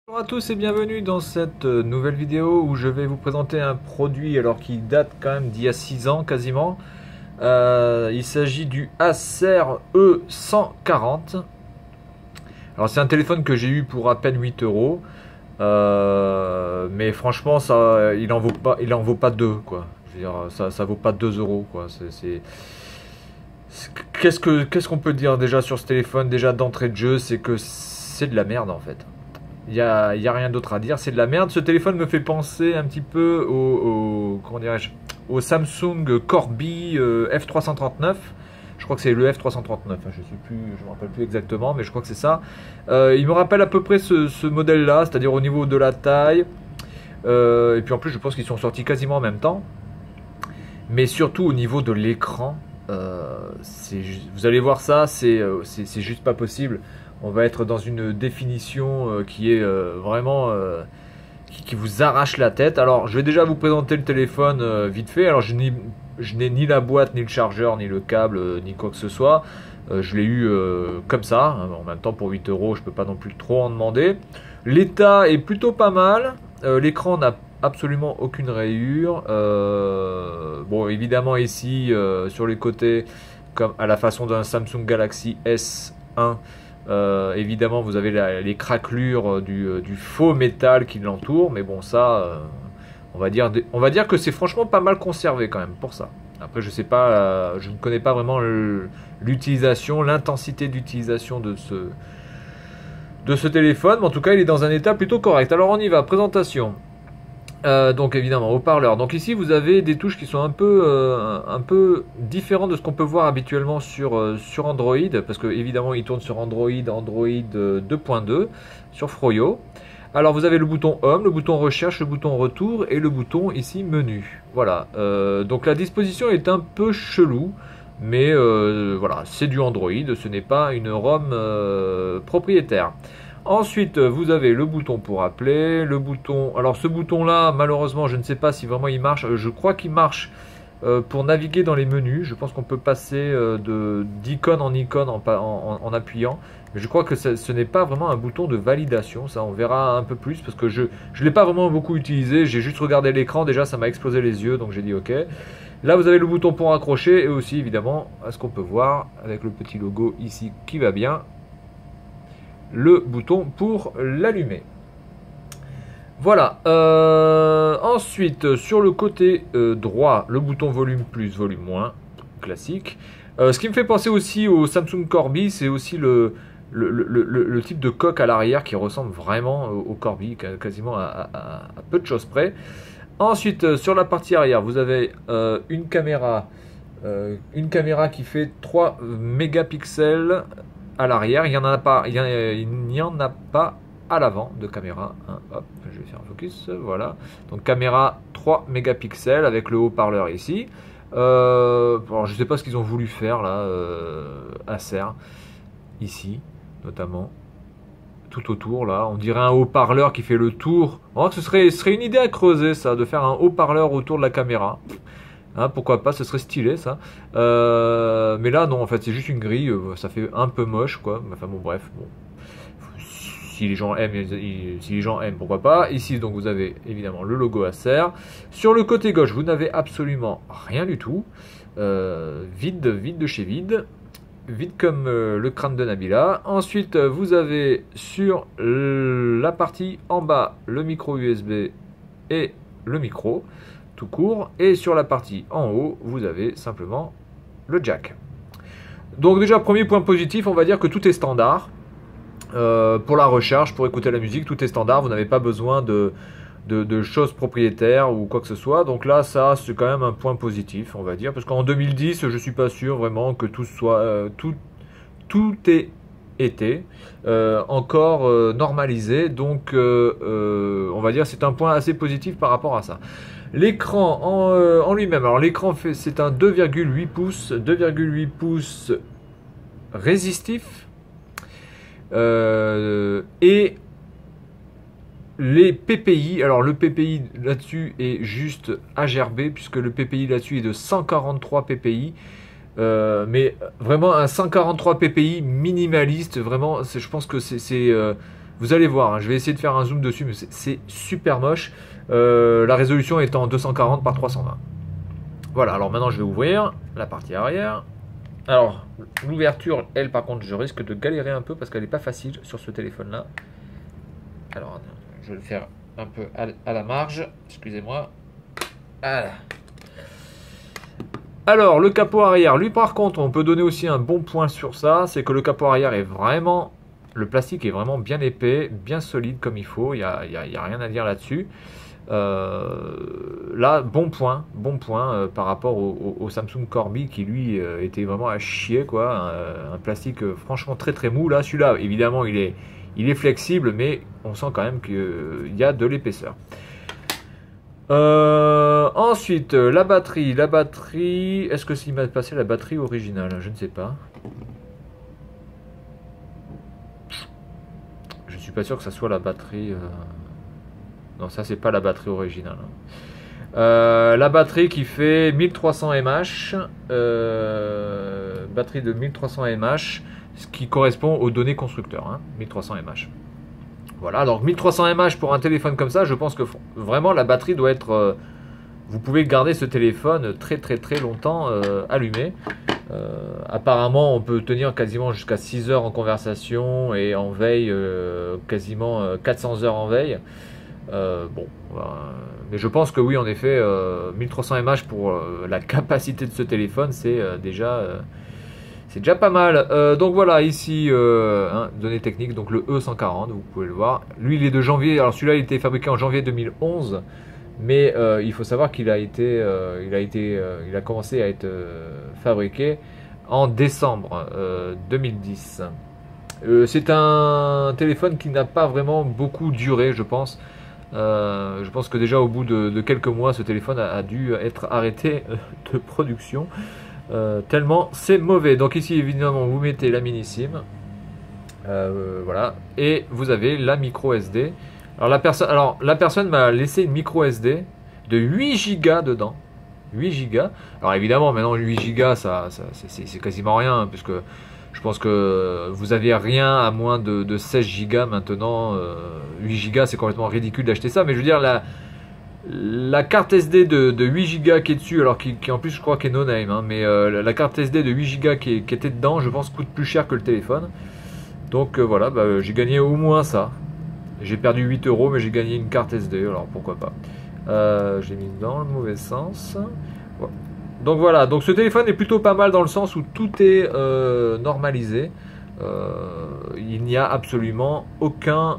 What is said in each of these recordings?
Bonjour à tous et bienvenue dans cette nouvelle vidéo où je vais vous présenter un produit alors qui date quand même d'il y a 6 ans quasiment. Il s'agit du Acer E140. Alors c'est un téléphone que j'ai eu pour à peine 8 euros. Mais franchement il en vaut pas 2 quoi. Je veux dire, ça vaut pas 2 euros quoi. Qu'est-ce qu'on peut dire déjà sur ce téléphone? Déjà d'entrée de jeu, c'est que c'est de la merde en fait. Il y a rien d'autre à dire, c'est de la merde. Ce téléphone me fait penser un petit peu comment dirais-je, au Samsung Corby F339. Je crois que c'est le F339, je sais plus, je me rappelle plus exactement, mais je crois que c'est ça. Il me rappelle à peu près ce modèle-là, c'est-à-dire au niveau de la taille. Et puis en plus, je pense qu'ils sont sortis quasiment en même temps. Mais surtout au niveau de l'écran, vous allez voir ça, c'est juste pas possible. On va être dans une définition qui est vraiment qui vous arrache la tête. Alors je vais déjà vous présenter le téléphone vite fait. Alors je n'ai ni la boîte, ni le chargeur, ni le câble, ni quoi que ce soit. Je l'ai eu comme ça. En même temps pour 8 euros, je peux pas non plus trop en demander. L'état est plutôt pas mal. L'écran n'a absolument aucune rayure. Bon évidemment ici sur les côtés, comme à la façon d'un Samsung Galaxy S1. Évidemment, vous avez les craquelures du faux métal qui l'entoure, mais bon, ça, on va dire que c'est franchement pas mal conservé quand même pour ça. Après, je sais pas, je ne connais pas vraiment l'utilisation, l'intensité d'utilisation de ce téléphone, mais en tout cas, il est dans un état plutôt correct. Alors, on y va, présentation. Donc évidemment haut-parleur. Donc ici vous avez des touches qui sont un peu différentes de ce qu'on peut voir habituellement sur Android, parce que évidemment il tourne sur Android 2.2 sur Froyo. Alors vous avez le bouton Home, le bouton Recherche, le bouton Retour et le bouton ici Menu. Voilà. Donc la disposition est un peu chelou, mais voilà, c'est du Android, ce n'est pas une ROM propriétaire. Ensuite, vous avez le bouton pour appeler, le bouton... Alors ce bouton-là, malheureusement, je ne sais pas si vraiment il marche. Je crois qu'il marche pour naviguer dans les menus. Je pense qu'on peut passer d'icône en icône en appuyant. Mais je crois que ce n'est pas vraiment un bouton de validation. Ça, on verra un peu plus parce que je ne l'ai pas vraiment beaucoup utilisé. J'ai juste regardé l'écran. Déjà, ça m'a explosé les yeux. Donc j'ai dit OK. Là, vous avez le bouton pour accrocher et aussi, évidemment, à ce qu'on peut voir avec le petit logo ici qui va bien, le bouton pour l'allumer. Voilà. Ensuite, sur le côté droit, le bouton volume plus, volume moins, classique. Ce qui me fait penser aussi au Samsung Corby, c'est aussi le type de coque à l'arrière qui ressemble vraiment au Corby, quasiment à peu de choses près. Ensuite, sur la partie arrière, vous avez une caméra qui fait 3 mégapixels à l'arrière. Il n'y en a pas, à l'avant de caméra. Hein. Hop, je vais faire un focus. Voilà. Donc caméra 3 mégapixels avec le haut-parleur ici. Alors, je ne sais pas ce qu'ils ont voulu faire là, Acer, ici notamment. Tout autour là, on dirait un haut-parleur qui fait le tour. Oh, ce serait une idée à creuser ça, de faire un haut-parleur autour de la caméra. Hein, pourquoi pas, ce serait stylé ça. Mais là non, en fait c'est juste une grille, ça fait un peu moche quoi. Enfin bon bref, bon. Si les gens aiment, pourquoi pas. Ici donc vous avez évidemment le logo Acer. Sur le côté gauche vous n'avez absolument rien du tout. Vide de chez vide. Vide comme le crâne de Nabila. Ensuite vous avez sur la partie en bas le micro USB et le micro tout court, et sur la partie en haut vous avez simplement le jack. Donc déjà premier point positif, on va dire que tout est standard. Pour la recharge, pour écouter la musique, tout est standard, vous n'avez pas besoin de choses propriétaires ou quoi que ce soit. Donc là ça c'est quand même un point positif on va dire, parce qu'en 2010 je suis pas sûr vraiment que tout soit tout ait été encore normalisé, donc on va dire c'est un point assez positif par rapport à ça. L'écran en lui-même, alors l'écran c'est un 2,8 pouces résistif, et les PPI, alors le PPI là-dessus est juste à gerber, puisque le PPI là-dessus est de 143 PPI, mais vraiment un 143 PPI minimaliste, vraiment, je pense que c'est Vous allez voir, hein, je vais essayer de faire un zoom dessus, mais c'est super moche. La résolution étant 240 par 320. Voilà, alors maintenant je vais ouvrir la partie arrière. Alors, l'ouverture, elle, par contre, je risque de galérer un peu parce qu'elle n'est pas facile sur ce téléphone-là. Alors, je vais le faire un peu à la marge. Excusez-moi. Voilà. Alors, le capot arrière, lui, par contre, on peut donner aussi un bon point sur ça. C'est que le capot arrière est vraiment... Le plastique est vraiment bien épais, bien solide comme il faut. Il n'y a rien à dire là-dessus. Là, bon point par rapport au Samsung Corby qui lui était vraiment à chier quoi, un plastique franchement très très mou. Là, celui-là, évidemment, il est flexible, mais on sent quand même qu'il y a de l'épaisseur. Ensuite, la batterie, est-ce que s'il m'a passé la batterie originale? Je ne sais pas. Je suis pas sûr que ça soit la batterie. Non, ça c'est pas la batterie originale. La batterie qui fait 1300 mAh, batterie de 1300 mAh, ce qui correspond aux données constructeurs, hein, 1300 mAh. Voilà, donc 1300 mAh pour un téléphone comme ça, je pense que vraiment la batterie doit être... vous pouvez garder ce téléphone très très très longtemps allumé. Apparemment, on peut tenir quasiment jusqu'à 6 heures en conversation et en veille, quasiment 400 heures en veille. Bon, mais je pense que oui, en effet, 1300 mAh pour la capacité de ce téléphone, c'est déjà pas mal. Donc voilà, ici, hein, données techniques, donc le E140, vous pouvez le voir. Lui, il est de janvier. Alors celui-là, il était fabriqué en janvier 2011, mais il faut savoir qu'il a commencé à être fabriqué en décembre 2010. C'est un téléphone qui n'a pas vraiment beaucoup duré, je pense. Je pense que déjà au bout de quelques mois, ce téléphone a dû être arrêté de production, tellement c'est mauvais. Donc ici, évidemment, vous mettez la mini SIM, voilà, et vous avez la micro SD. Alors la personne m'a laissé une micro SD de 8 Go dedans. 8 Go. Alors évidemment, maintenant 8 Go, c'est quasiment rien, puisque je pense que vous avez rien à moins de 16 Go maintenant. 8 Go, c'est complètement ridicule d'acheter ça. Mais je veux dire, la carte SD de 8 Go qui est dessus, alors qui en plus je crois qu'est no name, hein, mais la carte SD de 8 Go qui était dedans, je pense coûte plus cher que le téléphone. Donc voilà, bah, j'ai gagné au moins ça. J'ai perdu 8 €, mais j'ai gagné une carte SD, alors pourquoi pas. J'ai mis dans le mauvais sens. Ouais. Donc voilà, donc ce téléphone est plutôt pas mal dans le sens où tout est normalisé. Il n'y a absolument aucun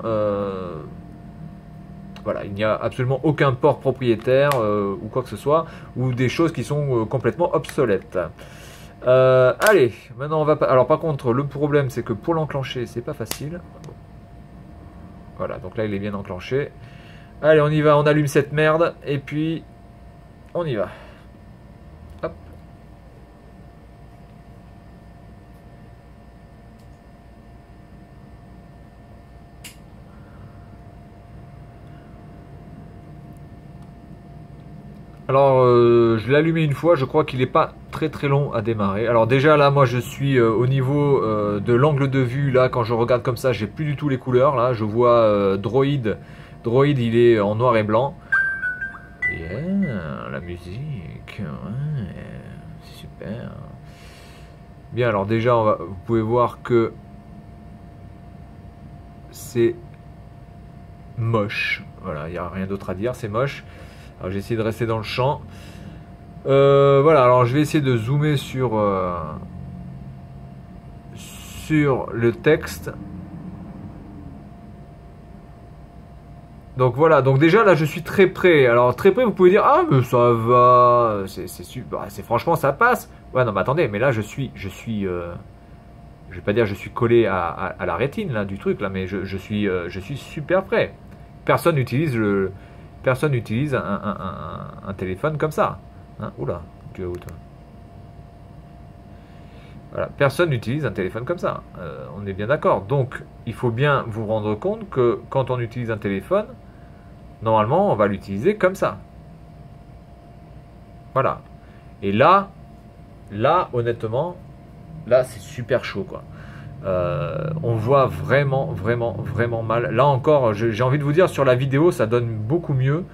voilà, il n'y a absolument aucun port propriétaire ou quoi que ce soit, ou des choses qui sont complètement obsolètes. Allez, maintenant on va pas. Alors par contre, le problème c'est que pour l'enclencher, c'est pas facile. Voilà, donc là il est bien enclenché. Allez, on y va, on allume cette merde et puis on y va. Hop. Alors, je l'ai allumé une fois, je crois qu'il n'est pas très très long à démarrer. Alors déjà là, moi je suis au niveau de l'angle de vue, là quand je regarde comme ça, j'ai plus du tout les couleurs. Là, je vois Droid, il est en noir et blanc. Yeah, la musique, ouais, c'est super. Bien, alors déjà, vous pouvez voir que c'est moche. Voilà, il n'y a rien d'autre à dire, c'est moche. Alors j'ai essayé de rester dans le champ. Voilà, alors je vais essayer de zoomer sur le texte. Donc voilà, donc déjà là je suis très près. Alors très près, vous pouvez dire ah mais ça va, c'est super, c'est franchement ça passe. Ouais non mais attendez, mais là je vais pas dire je suis collé à la rétine là du truc là, mais je suis super près. Personne n'utilise un téléphone comme ça. Hein, oula, tu es où toi? Voilà, personne n'utilise un téléphone comme ça. On est bien d'accord. Donc, il faut bien vous rendre compte que quand on utilise un téléphone, normalement, on va l'utiliser comme ça. Voilà. Et là, honnêtement, là, c'est super chaud, quoi. On voit vraiment, vraiment, vraiment mal. Là encore, j'ai envie de vous dire, sur la vidéo, ça donne beaucoup mieux.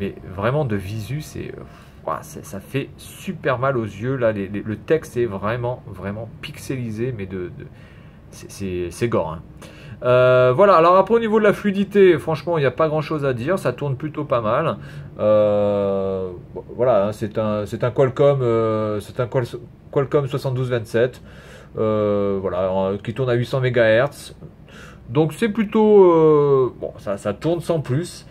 Mais vraiment, de visu, ça fait super mal aux yeux. Là, le texte est vraiment, vraiment pixelisé, mais c'est gore, hein. Voilà, alors après au niveau de la fluidité, franchement il n'y a pas grand chose à dire, ça tourne plutôt pas mal. Voilà, hein, c'est un Qualcomm, Qualcomm 7227, voilà, qui tourne à 800 MHz. Donc c'est plutôt bon, ça tourne sans plus.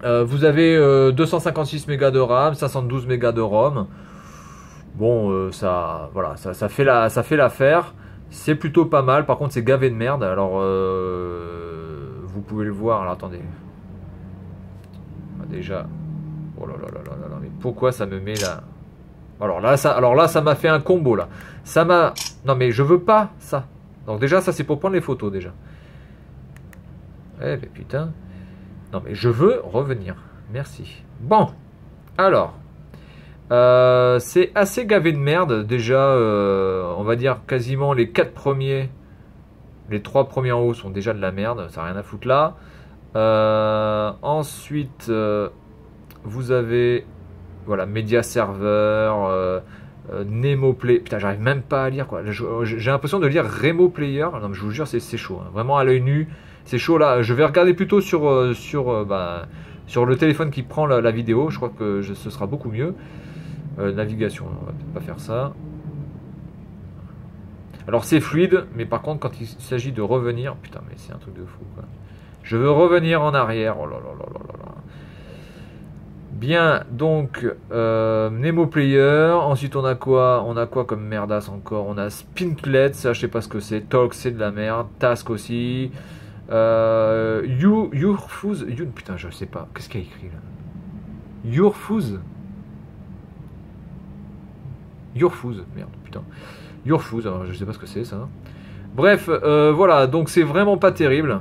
Vous avez 256 mégas de RAM, 512 mégas de ROM. Bon, voilà, ça fait l'affaire. C'est plutôt pas mal. Par contre, c'est gavé de merde. Alors, vous pouvez le voir. Alors, attendez. Déjà. Oh là là là là là là. Mais pourquoi ça me met là? Alors là, ça m'a fait un combo là. Ça m'a. Non mais je veux pas ça. Donc déjà, ça c'est pour prendre les photos déjà. Eh ben putain. Non mais je veux revenir. Merci. Bon. Alors. C'est assez gavé de merde. Déjà, on va dire quasiment les 4 premiers. Les 3 premiers en haut sont déjà de la merde. Ça n'a rien à foutre là. Ensuite, vous avez. Voilà, Media Server. Nemo Play. Putain, j'arrive même pas à lire quoi. J'ai l'impression de lire Remo Player. Non, mais je vous jure, c'est chaud, hein. Vraiment à l'œil nu. C'est chaud là. Je vais regarder plutôt sur le téléphone qui prend la vidéo. Je crois que ce sera beaucoup mieux. Navigation, on va peut-être pas faire ça. Alors c'est fluide, mais par contre quand il s'agit de revenir, putain mais c'est un truc de fou quoi. Je veux revenir en arrière. Oh là là là là là là. Bien, donc Nemo Player. Ensuite on a quoi? On a quoi comme merdasse encore? On a Spinklet, ça je sais pas ce que c'est. Talk, c'est de la merde. Task aussi. Yourfuse. Putain, je sais pas. Qu'est-ce qu'il y a écrit là? Yourfuse. Yourfuse, merde, putain. Yourfuse, alors je sais pas ce que c'est ça. Bref, voilà, donc c'est vraiment pas terrible.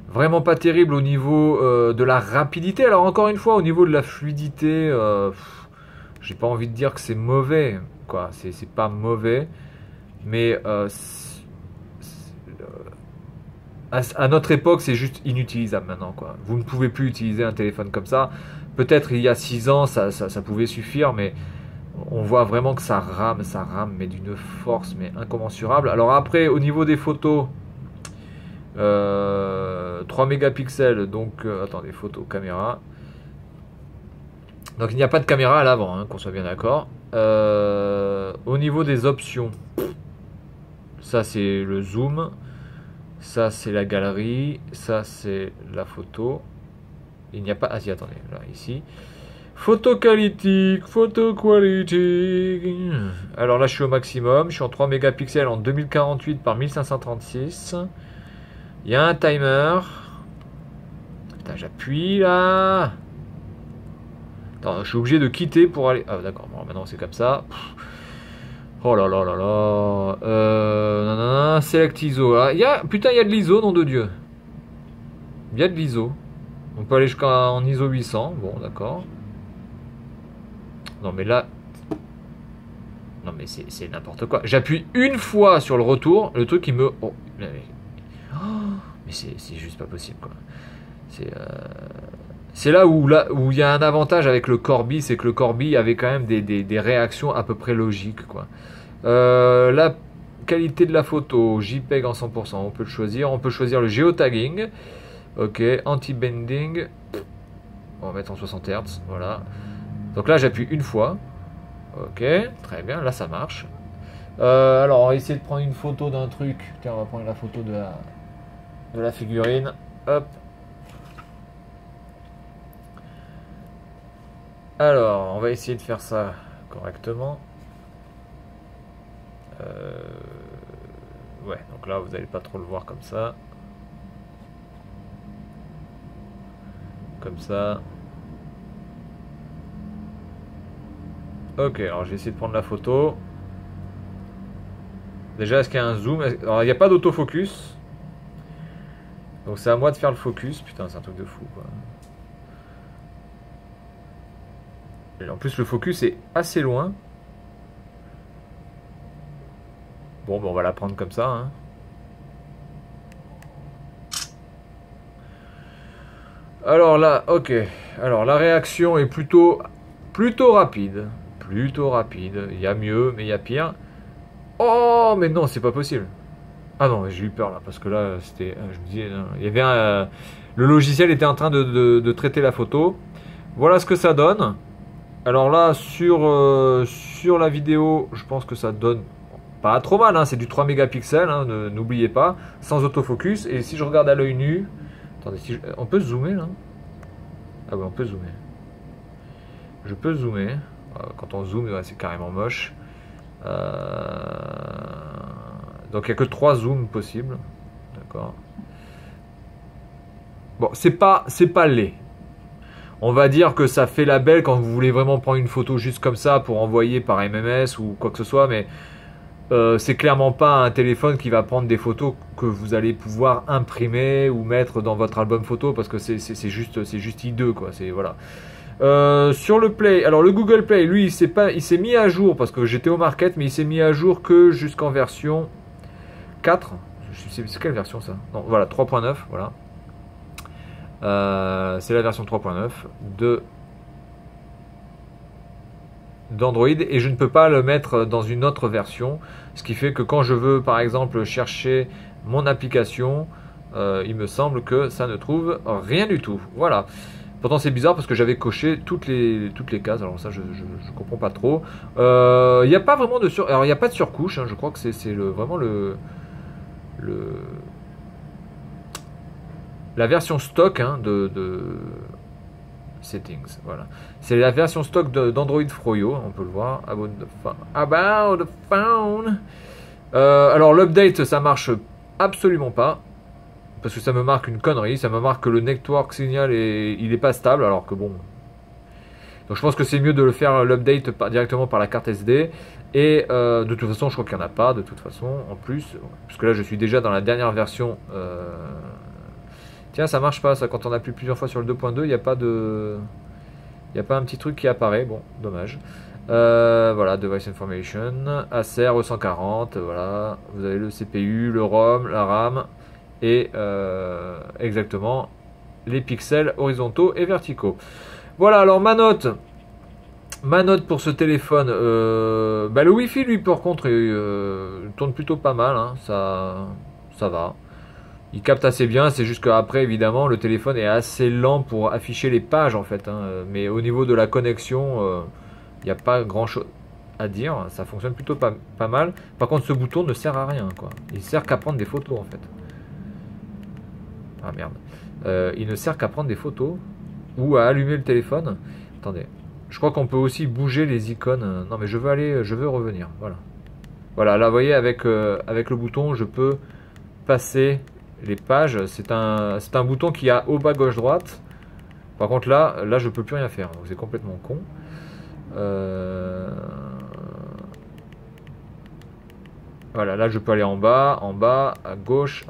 Vraiment pas terrible au niveau de la rapidité. Alors encore une fois, au niveau de la fluidité, j'ai pas envie de dire que c'est mauvais, quoi. C'est pas mauvais, mais à notre époque, c'est juste inutilisable maintenant, quoi. Vous ne pouvez plus utiliser un téléphone comme ça. Peut-être il y a 6 ans, ça pouvait suffire, mais on voit vraiment que ça rame, mais d'une force mais incommensurable. Alors après, au niveau des photos, 3 mégapixels, donc attendez, photo, caméra. Donc il n'y a pas de caméra à l'avant, hein, qu'on soit bien d'accord. Au niveau des options, ça c'est le zoom, ça c'est la galerie, ça c'est la photo. Il n'y a pas... Ah si, attendez, là, ici. Photo quality. Alors là, je suis au maximum. Je suis en 3 mégapixels en 2048 par 1536. Il y a un timer. Putain, j'appuie là. Attends, je suis obligé de quitter pour aller... Ah d'accord, bon, maintenant c'est comme ça. Oh là là là là. Select ISO. Ah, putain, il y a de l'ISO, nom de Dieu. Il y a de l'ISO. On peut aller jusqu'en ISO 800. Bon, d'accord. Non mais là... Non mais c'est n'importe quoi. J'appuie une fois sur le retour, le truc il me... Oh, mais c'est juste pas possible quoi. C'est là où il y a un avantage avec le Corby, c'est que le Corby avait quand même des réactions à peu près logiques quoi. La qualité de la photo, JPEG en 100%, on peut le choisir. On peut choisir le géotagging. Ok, anti-bending. On va mettre en 60 Hz, voilà. Donc là j'appuie une fois. Ok, très bien, là ça marche. Alors on va essayer de prendre une photo d'un truc. Tiens, on va prendre la photo de la figurine. Hop. Alors, on va essayer de faire ça correctement. Ouais, donc là vous n'allez pas trop le voir comme ça. Comme ça. Ok, alors je vais essayer de prendre la photo. Déjà, est-ce qu'il y a un zoom? Alors, il n'y a pas d'autofocus. Donc, c'est à moi de faire le focus. Putain, c'est un truc de fou, quoi. Et en plus, le focus est assez loin. Bon, ben, on va la prendre comme ça. Hein. Alors là, ok. Alors la réaction est plutôt rapide. Plutôt rapide. Il y a mieux, mais il y a pire. Oh, mais non, c'est pas possible. Ah non, j'ai eu peur là, parce que là, c'était... Je me disais, il y avait le logiciel était en train de traiter la photo. Voilà ce que ça donne. Alors là, sur la vidéo, je pense que ça donne pas trop mal. Hein, c'est du 3 mégapixels, hein, n'oubliez pas. Sans autofocus. Et si je regarde à l'œil nu... Attendez, on peut zoomer là? Ah oui, on peut zoomer. Je peux zoomer. Quand on zoome, ouais, c'est carrément moche. Donc il n'y a que 3 zooms possibles. D'accord. Bon, c'est pas laid. On va dire que ça fait la belle quand vous voulez vraiment prendre une photo juste comme ça pour envoyer par MMS ou quoi que ce soit, mais c'est clairement pas un téléphone qui va prendre des photos que vous allez pouvoir imprimer ou mettre dans votre album photo parce que c'est juste hideux quoi. C'est voilà. Sur le Play, alors le Google Play, lui, il s'est mis à jour parce que j'étais au market, mais il s'est mis à jour que jusqu'en version 4. C'est quelle version ça? Non, voilà, 3.9, voilà. C'est la version 3.9 d'Android et je ne peux pas le mettre dans une autre version, ce qui fait que quand je veux par exemple chercher mon application, il me semble que ça ne trouve rien du tout. Voilà. Pourtant c'est bizarre parce que j'avais coché toutes les cases, alors ça je comprends pas trop. Il n'y a pas vraiment de alors il n'y a pas de surcouche, hein, je crois que c'est vraiment la version stock hein, de settings, voilà. C'est la version stock d'Android Froyo, on peut le voir. About the phone. Alors l'update, ça marche absolument pas. Parce que ça me marque une connerie. Ça me marque que le network signal il est pas stable, alors que bon. Donc je pense que c'est mieux de le faire l'update directement par la carte SD. Et de toute façon, je crois qu'il n'y en a pas, de toute façon, en plus. Parce que là, je suis déjà dans la dernière version. Tiens, ça marche pas, ça, quand on appuie plusieurs fois sur le 2.2, il n'y a pas de... Il n'y a pas un petit truc qui apparaît, bon, dommage. Voilà, Device Information, Acer E140, voilà. Vous avez le CPU, le ROM, la RAM, et exactement les pixels horizontaux et verticaux. Voilà, alors ma note pour ce téléphone, le Wi-Fi, lui, par contre, tourne plutôt pas mal, hein, ça va. Il capte assez bien, c'est juste qu'après, évidemment, le téléphone est assez lent pour afficher les pages, en fait. Hein. Mais au niveau de la connexion, il n'y a pas grand-chose à dire. Ça fonctionne plutôt pas mal. Par contre, ce bouton ne sert à rien, quoi. Il sert qu'à prendre des photos, en fait. Ah, merde. Il ne sert qu'à prendre des photos ou à allumer le téléphone. Attendez. Je crois qu'on peut aussi bouger les icônes. Non, mais je veux revenir. Voilà. Voilà, là, vous voyez, avec le bouton, je peux passer... les pages, c'est un bouton qui a au bas gauche droite. Par contre là je peux plus rien faire, donc c'est complètement con. Voilà, là je peux aller en bas, à gauche,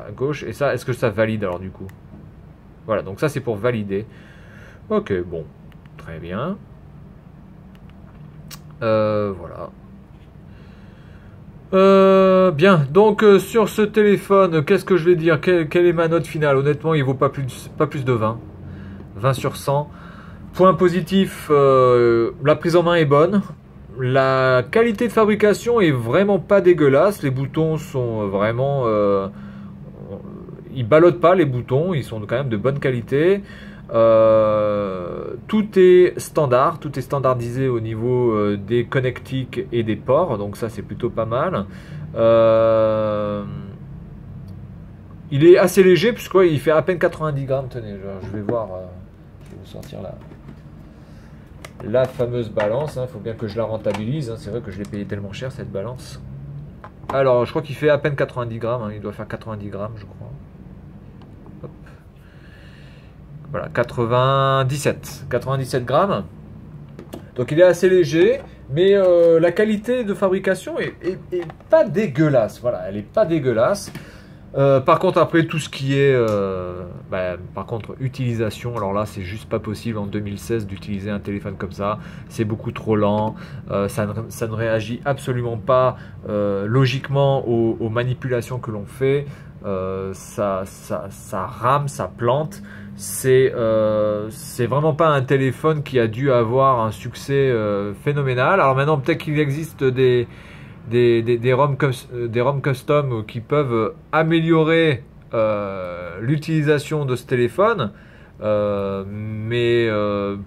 et ça, est-ce que ça valide alors du coup? Voilà, donc ça c'est pour valider. Ok, bon, très bien. Voilà. Bien, donc sur ce téléphone, qu'est-ce que je vais dire? Quelle est ma note finale? Honnêtement, il vaut pas plus de 20. 20 sur 100. Point positif, la prise en main est bonne. La qualité de fabrication est vraiment pas dégueulasse. Les boutons sont vraiment... ils ballottent pas les boutons, ils sont quand même de bonne qualité. Tout est standard, tout est standardisé au niveau des connectiques et des ports, donc ça c'est plutôt pas mal. Il est assez léger puisqu'il fait à peine 90 grammes. Tenez, je vais voir, je vais vous sortir la fameuse balance. Il faut bien que je la rentabilise. Hein. C'est vrai que je l'ai payé tellement cher cette balance. Alors je crois qu'il fait à peine 90 grammes. Hein. Il doit faire 90 grammes, je crois. Hop. Voilà, 97 grammes. Donc il est assez léger, mais la qualité de fabrication est pas dégueulasse. Voilà, elle est pas dégueulasse. Par contre, après tout ce qui est, par contre, utilisation, alors là, c'est juste pas possible en 2016 d'utiliser un téléphone comme ça. C'est beaucoup trop lent. Ça ne réagit absolument pas logiquement aux manipulations que l'on fait. Ça rame, ça plante. C'est vraiment pas un téléphone qui a dû avoir un succès phénoménal. Alors maintenant, peut-être qu'il existe des ROM custom qui peuvent améliorer l'utilisation de ce téléphone. Mais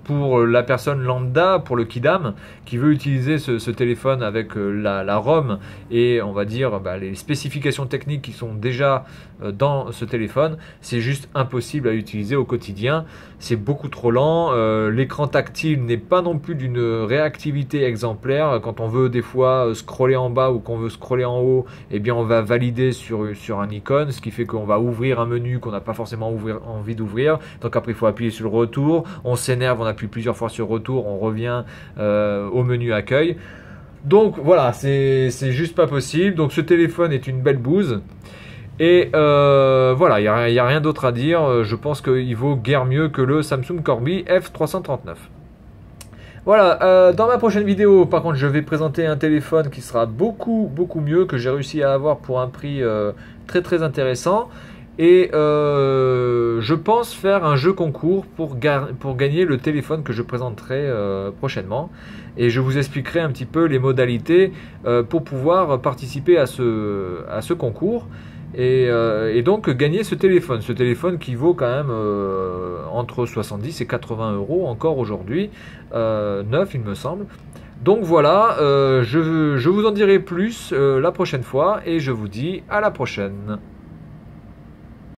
pour la personne lambda, pour le kidam, qui veut utiliser ce téléphone avec la ROM et on va dire les spécifications techniques qui sont déjà dans ce téléphone, c'est juste impossible à utiliser au quotidien. C'est beaucoup trop lent. L'écran tactile n'est pas non plus d'une réactivité exemplaire. Quand on veut des fois scroller en bas ou qu'on veut scroller en haut, eh bien on va valider sur un icône, ce qui fait qu'on va ouvrir un menu qu'on n'a pas forcément envie d'ouvrir. Donc après il faut appuyer sur le retour, on s'énerve, on appuie plusieurs fois sur retour, on revient au menu accueil. Donc voilà, c'est juste pas possible. Donc ce téléphone est une belle bouse. Et voilà, il n'y a rien d'autre à dire. Je pense qu'il vaut guère mieux que le Samsung Corby F339. Voilà, dans ma prochaine vidéo, par contre, je vais présenter un téléphone qui sera beaucoup mieux, que j'ai réussi à avoir pour un prix très intéressant. Et je pense faire un jeu concours pour gagner le téléphone que je présenterai prochainement. Et je vous expliquerai un petit peu les modalités pour pouvoir participer à ce concours. Et donc gagner ce téléphone qui vaut quand même entre 70 et 80 euros encore aujourd'hui, neuf il me semble. Donc voilà, je vous en dirai plus la prochaine fois et je vous dis à la prochaine.